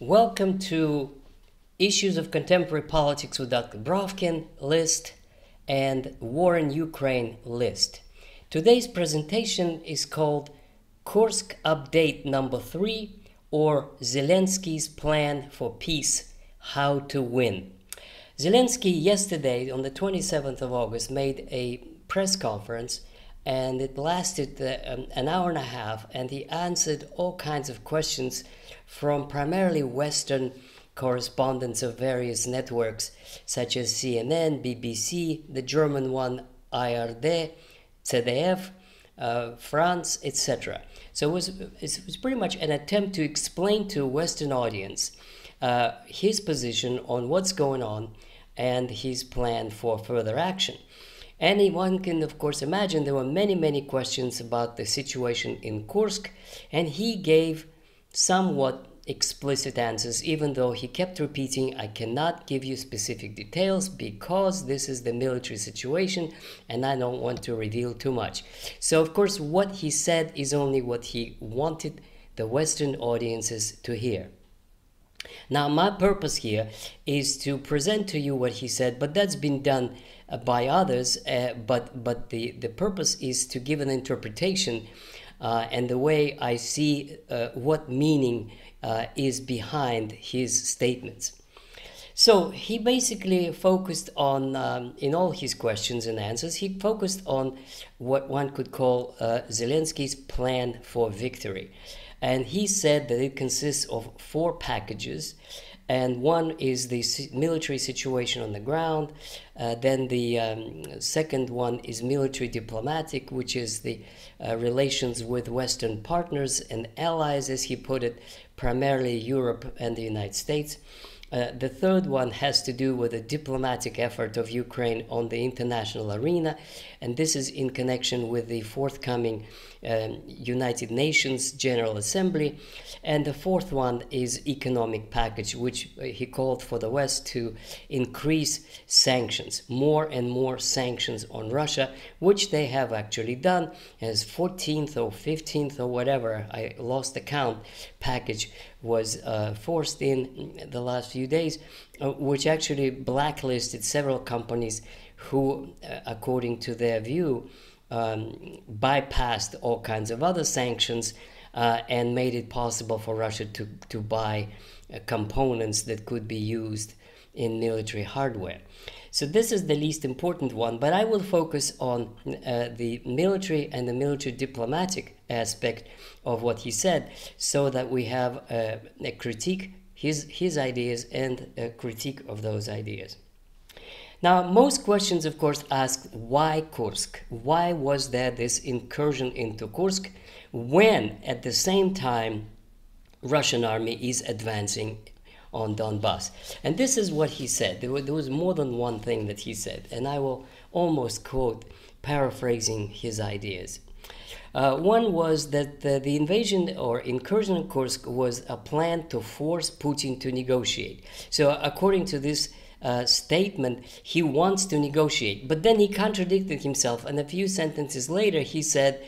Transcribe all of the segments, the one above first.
Welcome to Issues of Contemporary Politics with Dr. Brovkin list and War in Ukraine list. Today's presentation is called Kursk Update Number 3 or Zelensky's Plan for Peace, How to Win. Zelensky yesterday on the 27th of August made a press conference and it lasted an hour and a half, and he answered all kinds of questions from primarily Western correspondents of various networks such as CNN, BBC, the German one ARD, ZDF, France, etc. So it was pretty much an attempt to explain to a Western audience his position on what's going on and his plan for further action. Anyone can, of course, imagine there were many questions about the situation in Kursk, and he gave somewhat explicit answers, even though he kept repeating, I cannot give you specific details because this is the military situation and I don't want to reveal too much. So, of course, what he said is only what he wanted the Western audiences to hear. Now, my purpose here is to present to you what he said, but that's been done by others, but the purpose is to give an interpretation and the way I see what meaning is behind his statements. So he basically focused on, in all his questions and answers, he focused on what one could call Zelensky's plan for victory. And he said that it consists of 4 packages, and one is the military situation on the ground, then the second one is military diplomatic, which is the relations with Western partners and allies, as he put it, primarily Europe and the United States. The third one has to do with the diplomatic effort of Ukraine on the international arena, and this is in connection with the forthcoming United Nations General Assembly. And the fourth one is economic package, which he called for the West to increase sanctions, more and more sanctions on Russia, which they have actually done, as 14th or 15th or whatever, I lost the count, package was forced in the last few days, which actually blacklisted several companies who, according to their view, bypassed all kinds of other sanctions and made it possible for Russia to buy components that could be used in military hardware. So this is the least important one, but I will focus on the military and the military diplomatic aspect of what he said, so that we have a critique, his ideas, and a critique of those ideas. Now, most questions, of course, ask why Kursk? Why was there this incursion into Kursk when, at the same time, Russian army is advancing on Donbass? And this is what he said. There was more than one thing that he said, and I will almost quote, paraphrasing his ideas. One was that the invasion or incursion in Kursk was a plan to force Putin to negotiate. So according to this statement, he wants to negotiate, but then he contradicted himself, and a few sentences later he said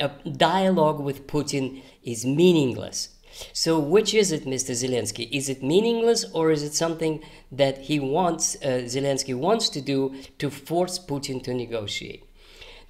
a dialogue with Putin is meaningless. So which is it, Mr. Zelensky? Is it meaningless, or is it something that he wants, Zelensky wants to do to force Putin to negotiate?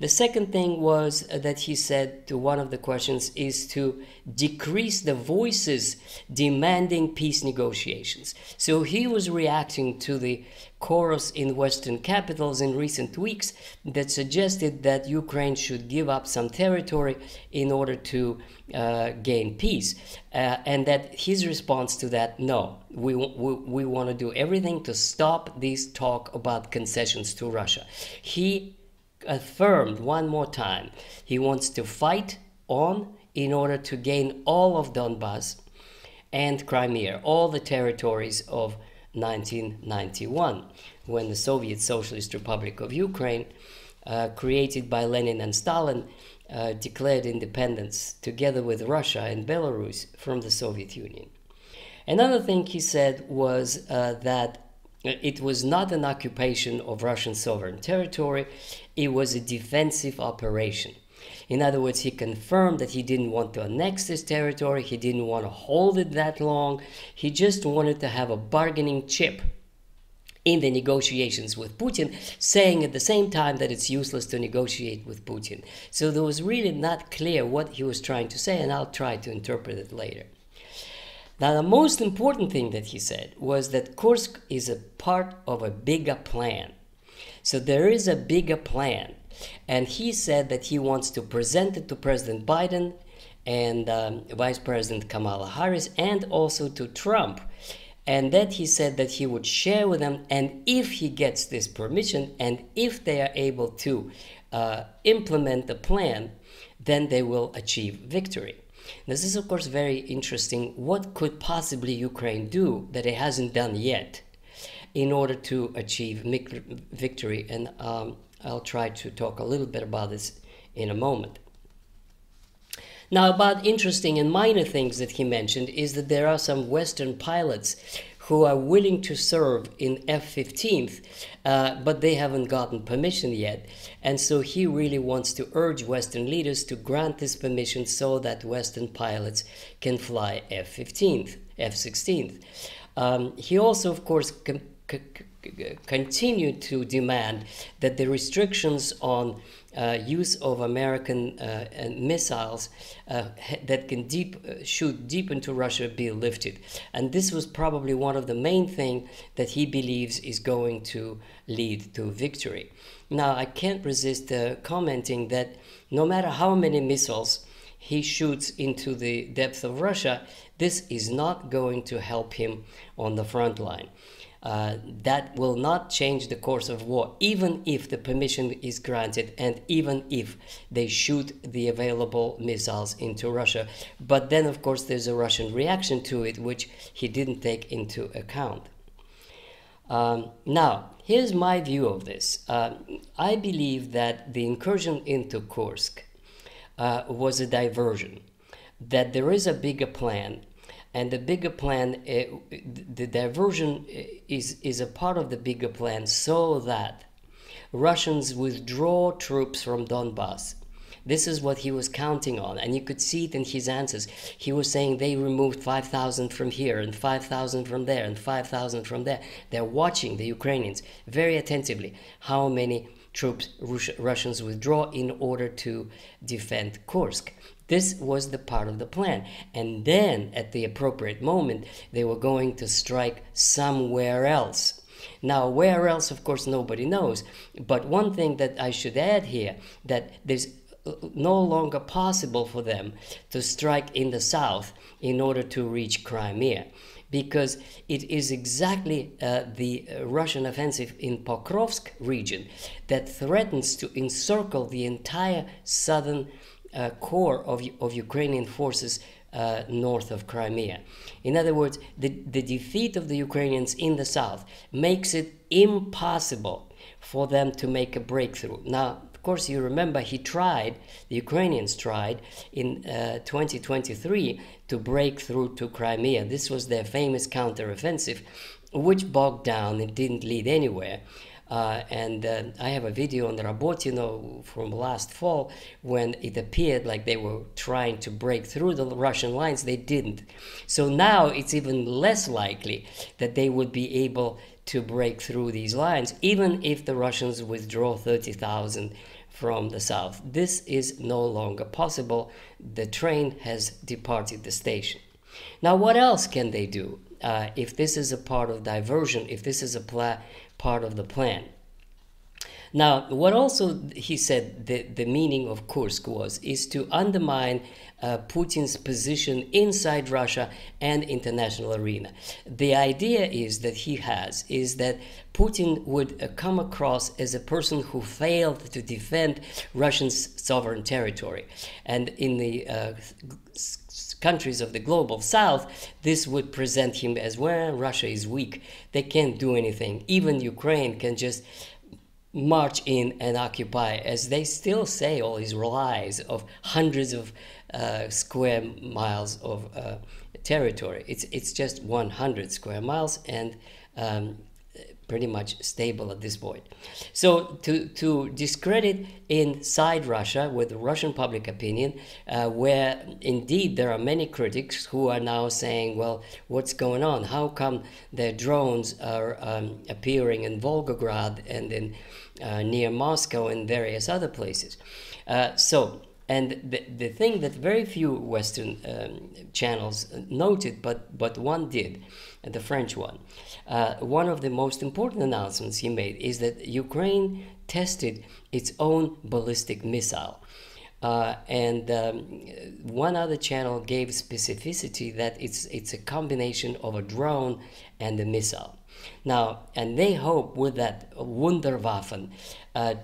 The second thing was that he said to one of the questions is to decrease the voices demanding peace negotiations. So he was reacting to the chorus in Western capitals in recent weeks that suggested that Ukraine should give up some territory in order to gain peace. And that his response to that, no, we want to do everything to stop this talk about concessions to Russia. He affirmed one more time he wants to fight on in order to gain all of Donbass and Crimea, all the territories of 1991, when the Soviet Socialist Republic of Ukraine, created by Lenin and Stalin, declared independence together with Russia and Belarus from the Soviet Union. Another thing he said was that it was not an occupation of Russian sovereign territory, it was a defensive operation. In other words, he confirmed that he didn't want to annex this territory, he didn't want to hold it that long, he just wanted to have a bargaining chip in the negotiations with Putin, saying at the same time that it's useless to negotiate with Putin. So there was really not clear what he was trying to say, and I'll try to interpret it later. Now, the most important thing that he said was that Kursk is a part of a bigger plan. So there is a bigger plan. And he said that he wants to present it to President Biden and Vice President Kamala Harris and also to Trump. And that he said that he would share with them, and if he gets this permission and if they are able to implement the plan, then they will achieve victory. This is, of course, very interesting. What could possibly Ukraine do that it hasn't done yet in order to achieve victory? And I'll try to talk a little bit about this in a moment. Now, about interesting and minor things that he mentioned is that there are some Western pilots who are willing to serve in F-15s, but they haven't gotten permission yet. And so he really wants to urge Western leaders to grant this permission so that Western pilots can fly F-15s, F-16s. He also, of course, continued to demand that the restrictions on use of American missiles that can shoot deep into Russia be lifted. And this was probably one of the main things that he believes is going to lead to victory. Now, I can't resist commenting that no matter how many missiles he shoots into the depths of Russia, this is not going to help him on the front line. That will not change the course of war, even if the permission is granted and even if they shoot the available missiles into Russia. But then, of course, there's a Russian reaction to it, which he didn't take into account. Now, here's my view of this. I believe that the incursion into Kursk was a diversion, that there is a bigger plan. And the bigger plan, the diversion is a part of the bigger plan so that Russians withdraw troops from Donbass. This is what he was counting on, and you could see it in his answers. He was saying they removed 5,000 from here and 5,000 from there and 5,000 from there. They're watching, the Ukrainians, very attentively how many troops Russians withdraw in order to defend Kursk. This was the part of the plan. And then, at the appropriate moment, they were going to strike somewhere else. Now, where else, of course, nobody knows. But one thing that I should add here, that there's no longer possible for them to strike in the south in order to reach Crimea, because it is exactly the Russian offensive in Pokrovsk region that threatens to encircle the entire southern core of Ukrainian forces north of Crimea. In other words, the defeat of the Ukrainians in the south makes it impossible for them to make a breakthrough. Now, of course, you remember the Ukrainians tried in 2023 to break through to Crimea. This was their famous counteroffensive, which bogged down and didn't lead anywhere. I have a video on the Rabotino from last fall when it appeared like they were trying to break through the Russian lines. They didn't. So now it's even less likely that they would be able to break through these lines, even if the Russians withdraw 30,000 from the south. This is no longer possible. The train has departed the station. Now, what else can they do if this is a part of diversion, if this is a part of the plan? Now, what also he said the meaning of Kursk is to undermine Putin's position inside Russia and international arena. The idea is that Putin would come across as a person who failed to defend Russia's sovereign territory. And in the countries of the global south, this would present him as, well, Russia is weak. They can't do anything. Even Ukraine can just march in and occupy, as they still say all these lies of hundreds of square miles of territory. It's just 100 square miles, and pretty much stable at this point. So to discredit inside Russia with Russian public opinion, where indeed there are many critics who are now saying, well, what's going on? How come their drones are appearing in Volgograd and in near Moscow and various other places? And the thing that very few Western channels noted, but one did, the French one. One of the most important announcements he made is that Ukraine tested its own ballistic missile. One other channel gave specificity that it's a combination of a drone and a missile. Now, and they hope with that Wunderwaffen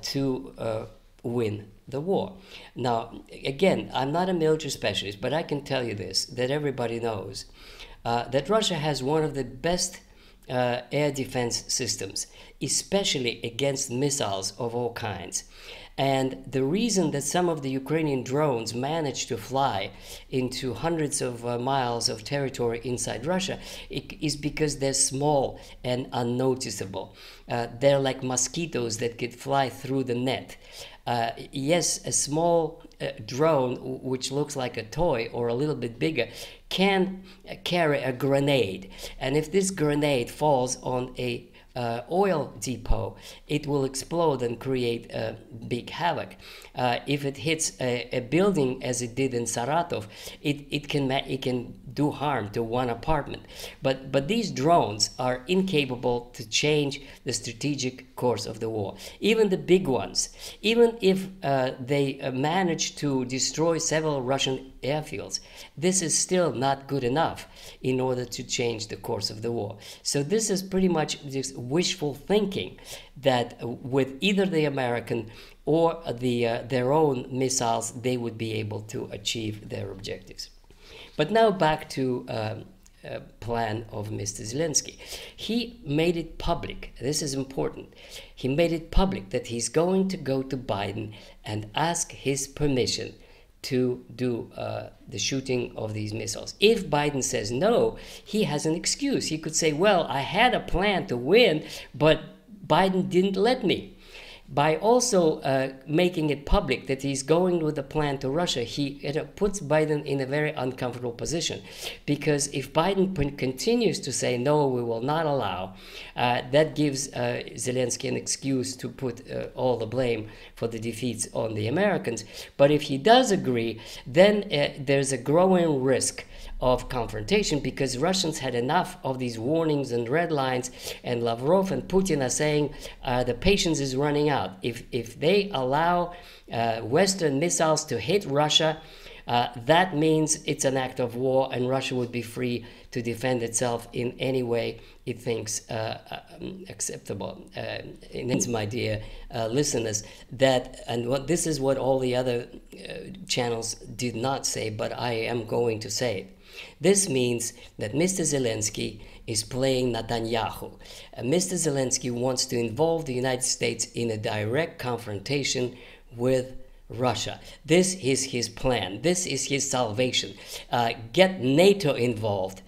to win the war. Now, again, I'm not a military specialist, but I can tell you this, that everybody knows that Russia has one of the best air defense systems, especially against missiles of all kinds. And the reason that some of the Ukrainian drones manage to fly into hundreds of miles of territory inside Russia is because they're small and unnoticeable. They're like mosquitoes that could fly through the net. Yes, a small drone, which looks like a toy or a little bit bigger, can carry a grenade. And if this grenade falls on a oil depot, it will explode and create big havoc. If it hits a building, as it did in Saratov, it can do harm to one apartment. But these drones are incapable to change the strategic course of the war. Even the big ones, even if they manage to destroy several Russian airfields, this is still not good enough in order to change the course of the war. So this is pretty much this wishful thinking that with either the American or their own missiles, they would be able to achieve their objectives. But now back to plan of Mr. Zelensky. He made it public. This is important. He made it public that he's going to go to Biden and ask his permission to do the shooting of these missiles. If Biden says no, he has an excuse. He could say, well, I had a plan to win, but Biden didn't let me. By also making it public that he's going with a plan to Russia, it puts Biden in a very uncomfortable position. Because if Biden continues to say, no, we will not allow, that gives Zelensky an excuse to put all the blame for the defeats on the Americans. But if he does agree, then there's a growing risk of confrontation, because Russians had enough of these warnings and red lines, and Lavrov and Putin are saying the patience is running out. If they allow Western missiles to hit Russia, that means it's an act of war, and Russia would be free to defend itself in any way it thinks acceptable. My dear listeners, this is what all the other channels did not say, but I am going to say it. This means that Mr. Zelensky is playing Netanyahu. Mr. Zelensky wants to involve the United States in a direct confrontation with Russia. This is his plan. This is his salvation. Get NATO involved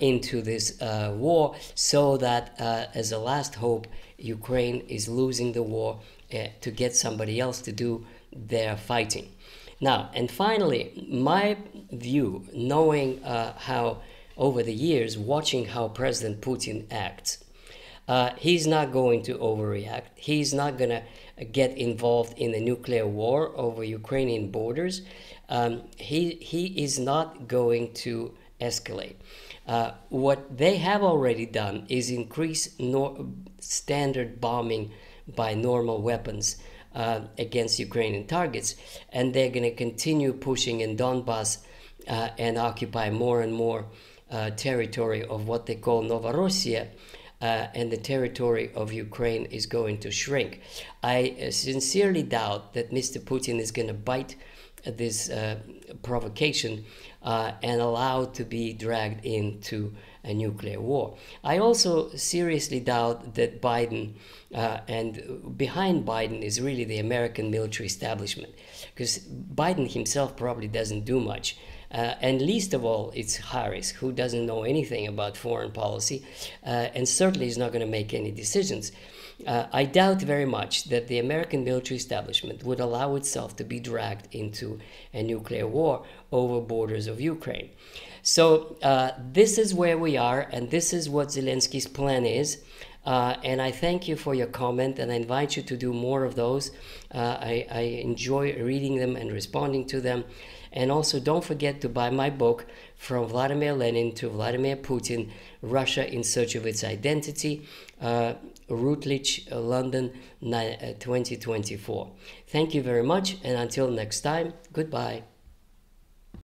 into this war, so that as a last hope, Ukraine is losing the war to get somebody else to do their fighting. Now, and finally, my view, knowing how over the years, watching how President Putin acts, he's not going to overreact. He's not going to get involved in a nuclear war over Ukrainian borders. He is not going to escalate. What they have already done is increase standard bombing by normal weapons against Ukrainian targets, and they're going to continue pushing in Donbass and occupy more and more territory of what they call Novorossiya, and the territory of Ukraine is going to shrink. I sincerely doubt that Mr. Putin is going to bite this provocation and allow it to be dragged into a nuclear war. I also seriously doubt that Biden, and behind Biden is really the American military establishment, because Biden himself probably doesn't do much. and least of all, it's Harris, who doesn't know anything about foreign policy and certainly is not going to make any decisions. I doubt very much that the American military establishment would allow itself to be dragged into a nuclear war over borders of Ukraine. So this is where we are, and this is what Zelensky's plan is. And I thank you for your comment, and I invite you to do more of those. I enjoy reading them and responding to them. And also, don't forget to buy my book, From Vladimir Lenin to Vladimir Putin, Russia in Search of Its Identity, Routledge, London, 2024. Thank you very much, and until next time, goodbye.